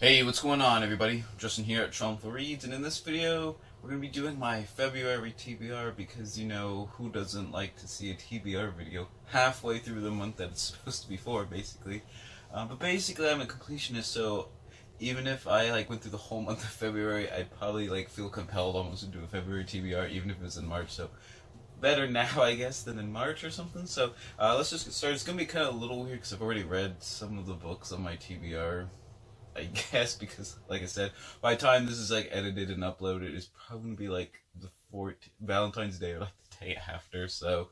Hey, what's going on, everybody? Justin here at Trump Reads, and in this video, we're going to be doing my February TBR because, who doesn't like to see a TBR video halfway through the month that it's supposed to be for, basically. But basically, I'm a completionist, so even if I went through the whole month of February, I'd probably feel compelled almost to do a February TBR, even if it was in March. So better now, I guess, than in March or something. So let's just get started. It's going to be kind of a little weird because I've already read some of the books on my TBR, I guess, because like I said, by the time this is edited and uploaded, it's probably gonna be the 14th Valentine's Day or the day after. So,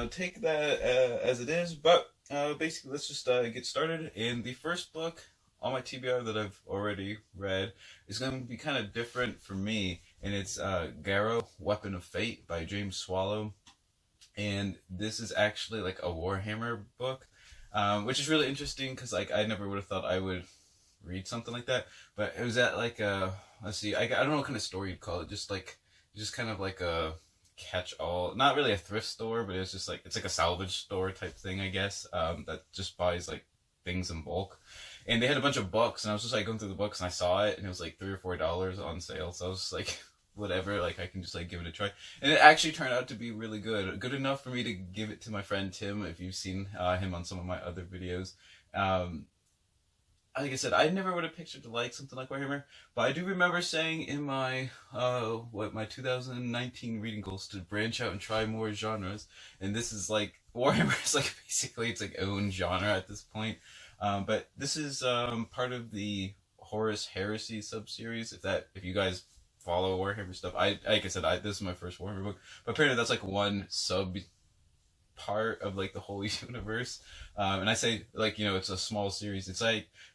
take that as it is. But basically, let's just get started. And the first book on my TBR that I've already read is going to be kind of different for me, and it's Gara, Weapon of Fate by James Swallow. And this is actually a Warhammer book, which is really interesting because I never would have thought I would read something like that. But it was at let's see, I don't know what kind of store you'd call it. Just kind of like a catch all, not really a thrift store, but it's just it's like a salvage store type thing, I guess. That just buys things in bulk. And they had a bunch of books, and I was just going through the books, and I saw it, and it was $3 or $4 on sale. So I was just whatever, I can just give it a try. And it actually turned out to be really good enough for me to give it to my friend Tim, if you've seen him on some of my other videos. Like I said, I never would have pictured to like something like Warhammer, but I do remember saying in my my 2019 reading goals to branch out and try more genres, and this is Warhammer is basically its own genre at this point. But this is part of the Horus Heresy subseries. If you guys follow Warhammer stuff, like I said, this is my first Warhammer book, but apparently that's one sub part of the whole universe. And I say it's a small series. It's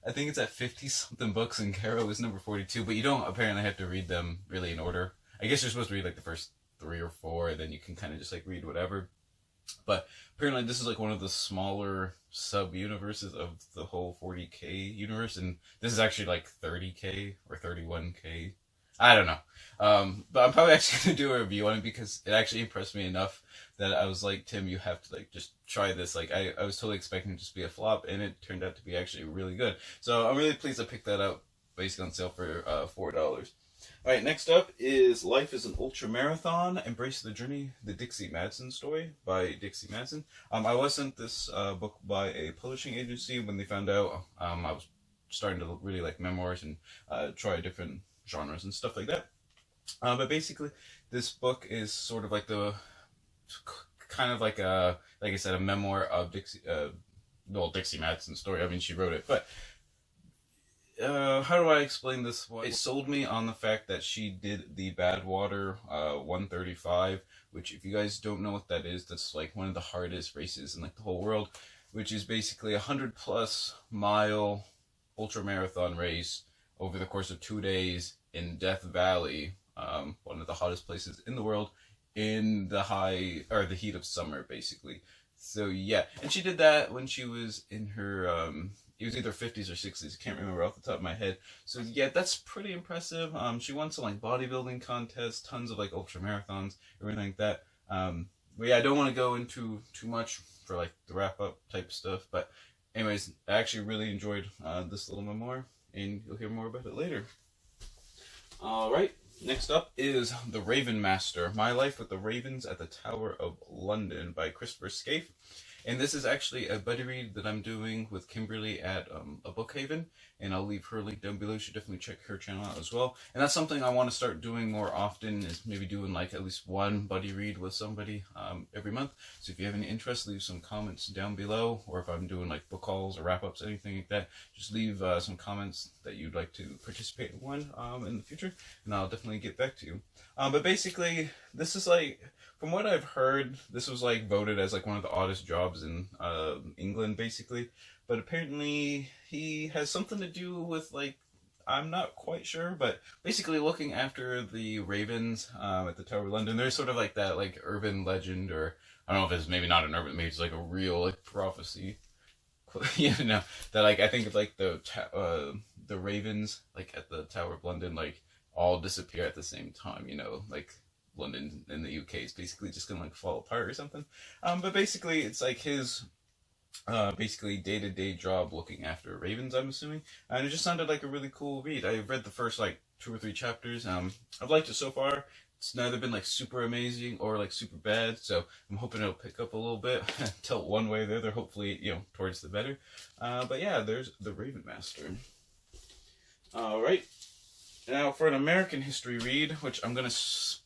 I think it's at 50 something books, and Gara is number 42, but you don't apparently have to read them really in order. I guess you're supposed to read the first 3 or 4, and then you can kind of just read whatever. But apparently this is one of the smaller sub universes of the whole 40k universe, and this is actually 30k or 31k. I don't know. But I'm probably actually going to do a review on it because it actually impressed me enough that I was like, Tim, you have to just try this. I was totally expecting it to just be a flop, and it turned out to be actually really good. So I'm really pleased I picked that up basically on sale for $4. Alright, next up is Life is an Ultramarathon, Embrace the Journey, the Dixie Madsen story by Dixie Madsen. I was sent this book by a publishing agency when they found out I was starting to really like memoirs and try different genres and stuff like that. But basically, this book is sort of the kind of like I said, a memoir of Dixie Madsen's story. I mean, she wrote it, but how do I explain this one? It sold me on the fact that she did the Badwater 135, which, if you guys don't know what that is, that's one of the hardest races in the whole world, which is basically 100+ mile ultramarathon race over the course of 2 days in Death Valley, one of the hottest places in the world, in the heat of summer, basically. So yeah, and she did that when she was in her it was either 50s or 60s. I can't remember off the top of my head. So yeah, that's pretty impressive. She won some bodybuilding contests, tons of ultra marathons, everything like that. But yeah, I don't want to go into too much for the wrap up type stuff. But anyways, I actually really enjoyed this little memoir, and you'll hear more about it later. All right. Next up is The Raven Master, My Life with the Ravens at the Tower of London by Christopher Scaife. And this is actually a buddy read that I'm doing with Kimberly at a Bookhaven, and I'll leave her link down below. You should definitely check her channel out as well. And that's something I want to start doing more often, is maybe doing at least one buddy read with somebody every month. So if you have any interest, leave some comments down below, or if I'm doing book hauls or wrap-ups, anything like that, just leave some comments that you'd like to participate in one in the future, and I'll definitely get back to you. But basically, this is from what I've heard, this was voted as one of the oddest jobs in England, basically. But apparently he has something to do with I'm not quite sure, but basically looking after the ravens at the Tower of London. There's sort of that urban legend, or I don't know if it's maybe not an urban, maybe it's a real prophecy. That I think of the ravens at the Tower of London all disappear at the same time. London in the UK is basically just gonna fall apart or something. But basically, it's his basically day-to-day job looking after ravens, I'm assuming, and it just sounded like a really cool read. I read the first like 2 or 3 chapters. I've liked it so far. It's neither been like super amazing or like super bad, so I'm hoping it'll pick up a little bit, tilt one way or the other, hopefully, towards the better. But yeah, there's the Raven Master. All right, now for an American history read, which I'm gonna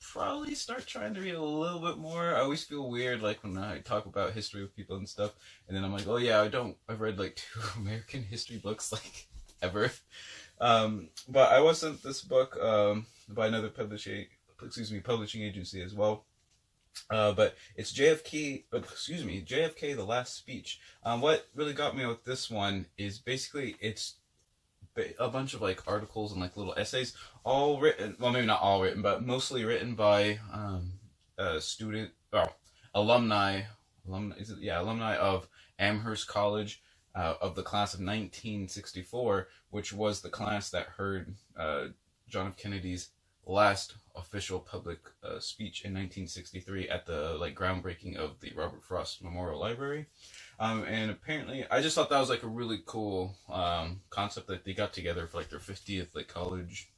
probably start trying to read a little bit more. I always feel weird like when I talk about history with people and stuff, and then I'm like, oh yeah, I've read like 2 American history books like ever. But I was sent this book by another publishing agency as well. But it's JFK, The Last Speech. What really got me with this one is basically it's a bunch of like articles and like little essays, all written. Well, maybe not all written, but mostly written by alumni. Alumni of Amherst College, of the class of 1964, which was the class that heard John F. Kennedy's last official public speech in 1963 at the like groundbreaking of the Robert Frost Memorial Library. And apparently, I just thought that was like a really cool concept that they got together for like their 50th like college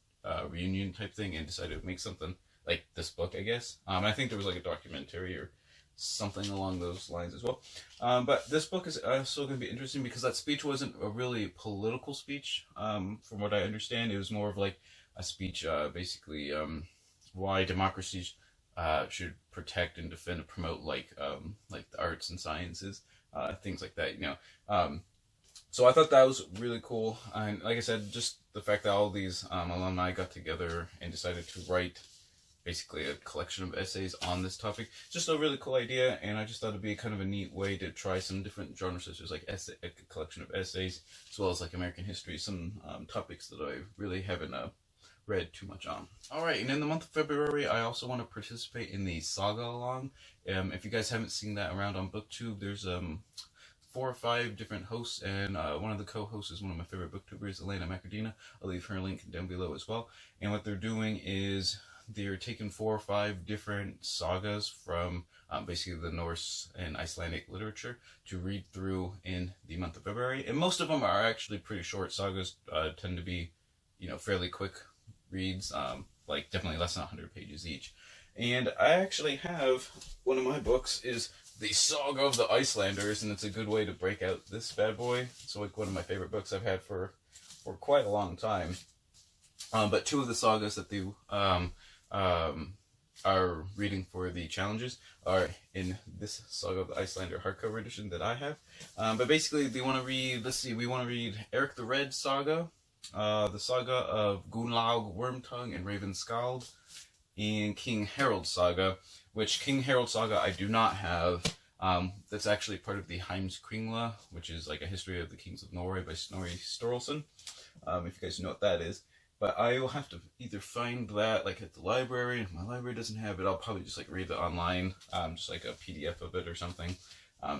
reunion type thing and decided to make something like this book, I guess. I think there was like a documentary or something along those lines as well. But this book is still going to be interesting because that speech wasn't a really political speech. From what I understand, it was more of like a speech, basically why democracies should protect and defend and promote like the arts and sciences, things like that. So I thought that was really cool, and like I said, just the fact that all these alumni got together and decided to write basically a collection of essays on this topic, just a really cool idea, and I just thought it'd be kind of a neat way to try some different genres, such as like a collection of essays, as well as like American history, some topics that I really haven't read too much on. All right, and in the month of February, I also want to participate in the Saga along. If you guys haven't seen that around on BookTube, there's 4 or 5 different hosts, and one of the co-hosts is one of my favorite booktubers, Elena Macardina. I'll leave her link down below as well. And what they're doing is they're taking 4 or 5 different sagas from basically the Norse and Icelandic literature to read through in the month of February. And most of them are actually pretty short. Sagas tend to be, fairly quick reads, like definitely less than 100 pages each. And I actually have one of my books is the Saga of the Icelanders, and it's a good way to break out this bad boy. It's like one of my favorite books I've had for quite a long time. But 2 of the sagas that they are reading for the challenges are in this Saga of the Icelander hardcover edition that I have. But basically, we want to read Eric the Red Saga, the Saga of Gunnlaug Wormtongue and Ravenskald, and King Harold Saga, which King Harold Saga I do not have. That's actually part of the Heimskringla, which is like a history of the kings of Norway by Snorri Sturluson, if you guys know what that is. But I will have to either find that like at the library. If my library doesn't have it, I'll probably just like read it online, just like a PDF of it or something,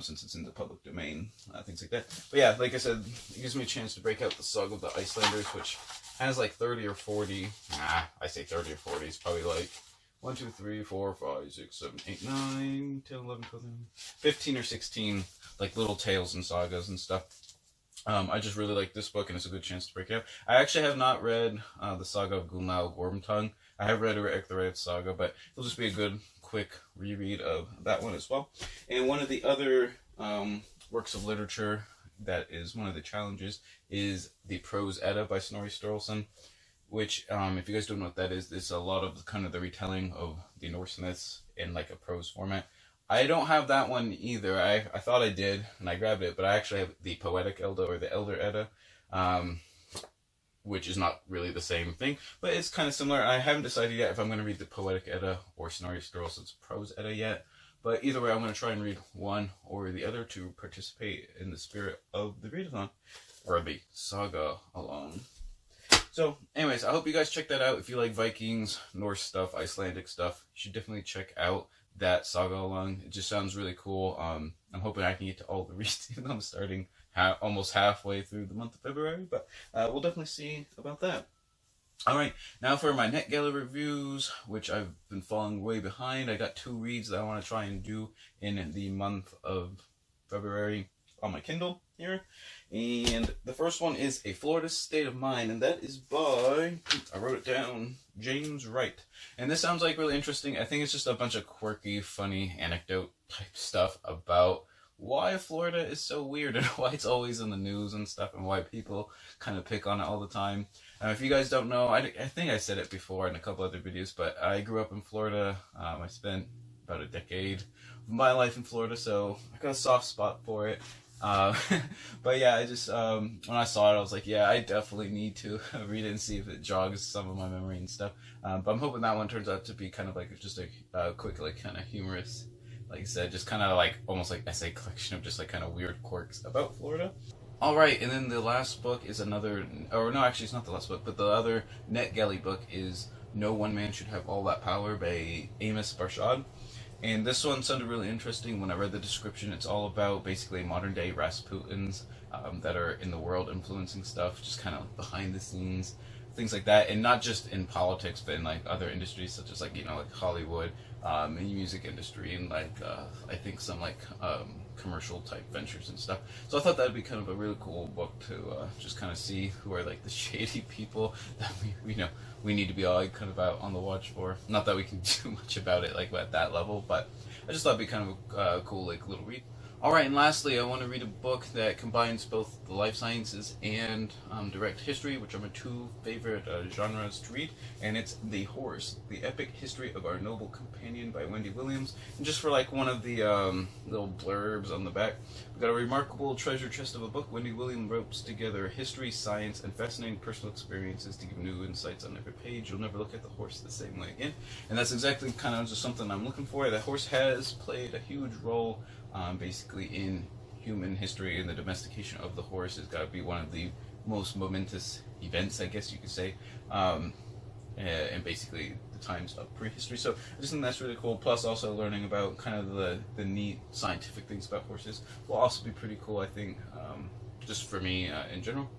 since it's in the public domain, things like that. But yeah, like I said, it gives me a chance to break out the Saga of the Icelanders, which has like 30 or 40. I say 30 or 40. It's probably like 1, 2, 3, 4, 5, 6, 7, 8, 9, 10, 11, 12, 15 or 16 like little tales and sagas and stuff. I just really like this book, and it's a good chance to break it out. I actually have not read the Saga of Gunnlaug Wormtongue. I have read Eric the Red Saga, but it'll just be a good, quick reread of that one as well. And one of the other works of literature that is one of the challenges is the Prose Edda by Snorri Sturluson, which, if you guys don't know what that is, it's a lot of kind of the retelling of the Norse myths in like a prose format. I don't have that one either. I thought I did, and I grabbed it, but I actually have the Poetic Edda or the Elder Edda, which is not really the same thing, but it's kind of similar. I haven't decided yet if I'm going to read the Poetic Edda or Snorri Sturluson's Prose Edda yet, but either way, I'm going to try and read one or the other to participate in the spirit of the readathon, or the saga alone. So, anyways, I hope you guys check that out. If you like Vikings, Norse stuff, Icelandic stuff, you should definitely check out that saga along. It just sounds really cool. I'm hoping I can get to all the reads, even though I'm starting almost halfway through the month of February, but we'll definitely see about that. Alright, now for my NetGalley reviews, which I've been falling way behind. I got 2 reads that I want to try and do in the month of February. on my Kindle here. And the first one is A Florida State of Mind, and that is by, I wrote it down, James Wright. And this sounds like really interesting. I think it's just a bunch of quirky, funny anecdote type stuff about why Florida is so weird and why it's always in the news and stuff, and why people kind of pick on it all the time. If you guys don't know, I think I said it before in a couple other videos, but I grew up in Florida. I spent about a decade of my life in Florida, so I got a soft spot for it. But yeah, I just, when I saw it, I was like, yeah, I definitely need to read it and see if it jogs some of my memory and stuff. But I'm hoping that one turns out to be kind of like just a quick, like kind of humorous, like I said, just kind of like almost like essay collection of just like kind of weird quirks about Florida. Alright, and then the last book is another, or no, actually it's not the last book, but the other NetGalley book is No One Man Should Have All That Power by Amos Barshad. And this one sounded really interesting when I read the description. It's all about basically modern day Rasputins that are in the world influencing stuff, just kind of behind the scenes, things like that. And not just in politics, but in like other industries such as like, you know, like Hollywood, and music industry, and like I think some like commercial type ventures and stuff. So I thought that would be kind of a really cool book to just kind of see who are like the shady people that we need to be all kind of out on the watch for. Not that we can do much about it like at that level, but I just thought it'd be kind of a cool like little read. Alright, and lastly, I want to read a book that combines both the life sciences and direct history, which are my two favorite genres to read, and it's The Horse, The Epic History of Our Noble Companion by Wendy Williams. And just for like one of the little blurbs on the back, we've got a remarkable treasure chest of a book. Wendy Williams ropes together history, science, and fascinating personal experiences to give new insights on every page. You'll never look at the horse the same way again. And that's exactly kind of just something I'm looking for. The horse has played a huge role basically in human history, and the domestication of the horse has got to be one of the most momentous events, I guess you could say, and basically the times of prehistory. So I just think that's really cool. Plus also learning about kind of the neat scientific things about horses will also be pretty cool, I think, just for me in general.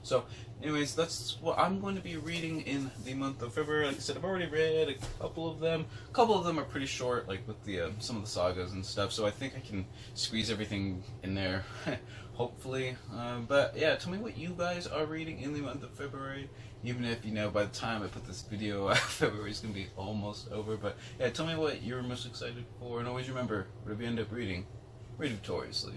So anyways, that's what I'm going to be reading in the month of February. Like I said, I've already read a couple of them. A couple of them are pretty short, like with the some of the sagas and stuff, so I think I can squeeze everything in there, hopefully. But yeah, tell me what you guys are reading in the month of February, even if, you know, by the time I put this video out, February is going to be almost over. But yeah, tell me what you're most excited for, and always remember, whatever you end up reading, read victoriously.